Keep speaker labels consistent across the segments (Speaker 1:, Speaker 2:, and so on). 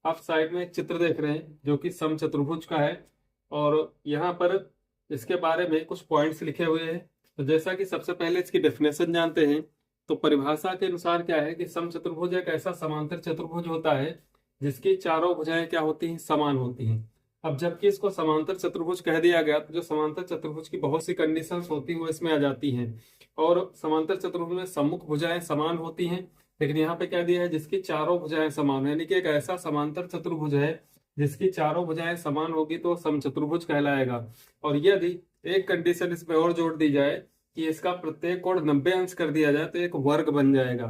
Speaker 1: आप साइड में एक चित्र देख रहे हैं जो कि समचतुर्भुज का है। और यहाँ पर इसके बारे में कुछ पॉइंट्स लिखे हुए हैं। तो जैसा कि सबसे पहले इसकी डेफिनेशन जानते हैं। तो परिभाषा के अनुसार क्या है कि समचतुर्भुज एक ऐसा समांतर चतुर्भुज होता है जिसकी चारों भुजाएं क्या होती हैं, समान होती हैं। अब जबकि इसको समांतर चतुर्भुज कह दिया गया तो जो समांतर चतुर्भुज की बहुत सी कंडीशंस होती हैं वो इसमें आ जाती हैं। और समांतर चतुर्भुज में सम्मुख भुजाएं समान होती हैं, लेकिन यहाँ पे क्या दिया है, जिसकी चारों भुजाएं समान, यानी कि एक ऐसा समांतर चतुर्भुज है जिसकी चारों भुजाएं समान होगी तो समचतुर्भुज कहलाएगा। और यदि एक कंडीशन इसमें और जोड़ दी जाए कि इसका प्रत्येक कोण 90 अंश कर दिया जाए तो एक वर्ग बन जाएगा।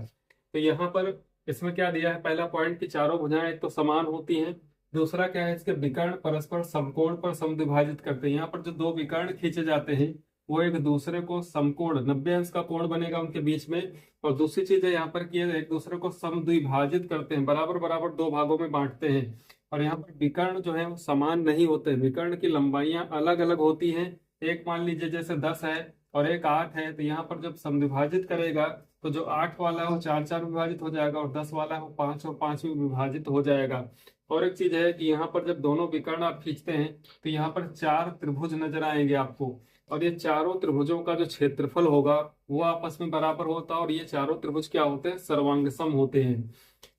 Speaker 1: तो यहाँ पर इसमें क्या दिया है, पहला पॉइंट कि चारों भुजाएं एक तो समान होती हैं। दूसरा क्या है, इसके विकर्ण परस्पर समकोण पर समद्विभाजित करते हैं। यहाँ पर जो दो विकर्ण खींचे जाते हैं वो एक दूसरे को समकोण 90 अंश का कोण बनेगा उनके बीच में। और दूसरी चीज है यहाँ पर कि ये एक दूसरे को समद्विभाजित करते हैं, बराबर बराबर दो भागों में बांटते हैं। और यहाँ पर विकर्ण जो है वो समान नहीं होते, विकर्ण की लंबाइयां अलग अलग होती हैं। एक मान लीजिए जैसे 10 है और एक 8 है, तो यहाँ पर जब समद्विभाजित करेगा तो जो 8 वाला है वो 4 विभाजित हो जाएगा और 10 वाला है वो 5 और 5 में विभाजित हो जाएगा। और एक चीज है कि यहाँ पर जब दोनों विकर्ण आप खींचते हैं तो यहाँ पर 4 त्रिभुज नजर आएंगे आपको। और ये चारों त्रिभुजों का जो क्षेत्रफल होगा वो आपस में बराबर होता है। और ये चारों त्रिभुज क्या होते हैं, सर्वांगसम होते हैं।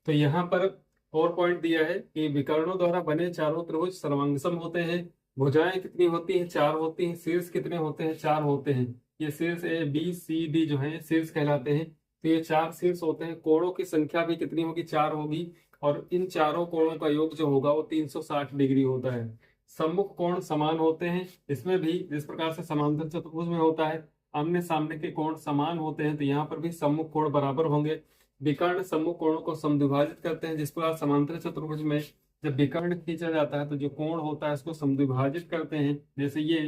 Speaker 1: तो यहाँ पर और पॉइंट दिया है कि विकर्णों द्वारा बने चारों त्रिभुज सर्वांगसम होते हैं। भुजाएं कितनी होती हैं, 4 होती हैं। शीर्ष कितने होते हैं, 4 होते हैं। ये शीर्ष ए बी सी डी जो है शीर्ष कहलाते हैं। तो ये 4 शीर्ष होते हैं। कोणों की संख्या भी कितनी होगी, 4 होगी। और इन चारों कोणों का योग जो होगा वो 360 डिग्री होता है। सम्मुख कोण समान होते हैं। इसमें भी जिस प्रकार से समांतर चतुर्भुज में होता है आमने सामने के कोण समान होते हैं, तो यहाँ पर भी सम्मुख कोण बराबर होंगे। विकर्ण सम्मुख कोणों को समद्विभाजित करते हैं। जिस प्रकार समांतर चतुर्भुज में जब विकर्ण खींचा जाता है तो जो कोण होता है इसको समद्विभाजित करते हैं। जैसे ये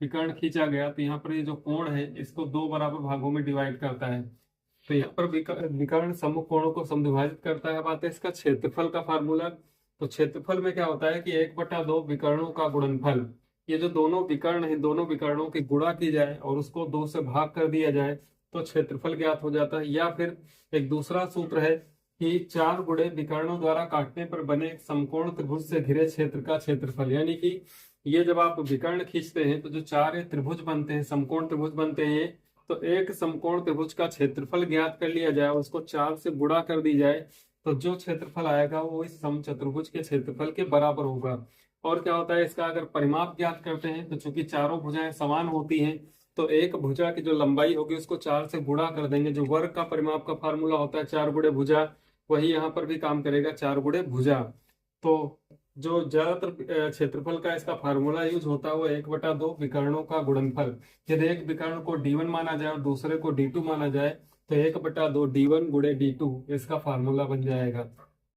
Speaker 1: विकर्ण खींचा गया तो यहाँ पर ये जो कोण है इसको दो बराबर भागों में डिवाइड करता है। तो यहाँ पर विकर्ण सम्मुख कोणों को समद्विभाजित करता है। बात है इसका क्षेत्रफल का फार्मूला। तो क्षेत्रफल में क्या होता है कि 1/2 विकर्णों का गुणनफल। ये जो दोनों विकर्ण हैं, दोनों विकर्णों की गुणा की जाए और उसको 2 से भाग कर दिया जाए तो क्षेत्रफल ज्ञात हो जाता है। या फिर एक दूसरा सूत्र है कि 4 गुणे विकर्णों द्वारा काटने पर बने एक समकोण त्रिभुज से घिरे क्षेत्र का क्षेत्रफल। यानी कि ये जब आप विकर्ण खींचते हैं तो जो 4 त्रिभुज बनते हैं, समकोण त्रिभुज बनते हैं, तो एक समकोण त्रिभुज का क्षेत्रफल ज्ञात कर लिया जाए, उसको 4 से गुणा कर दी जाए, तो जो क्षेत्रफल आएगा वो इस समचतुर्भुज के क्षेत्रफल के बराबर होगा। और क्या होता है, इसका अगर परिमाप ज्ञात करते हैं तो चूंकि चारों भुजाएं समान होती हैं तो एक भुजा की जो लंबाई होगी उसको 4 से गुणा कर देंगे। जो वर्ग का परिमाप का फार्मूला होता है 4 गुणे भुजा, वही यहाँ पर भी काम करेगा, 4 गुणे भुजा। तो जो ज्यादातर क्षेत्रफल का इसका फार्मूला यूज होता है वो 1/2 विकर्णों का गुणनफल। यदि एक विकर्ण को D1 माना जाए और दूसरे को D2 माना जाए तो 1/2 D1 गुणे D2 इसका फार्मूला बन जाएगा।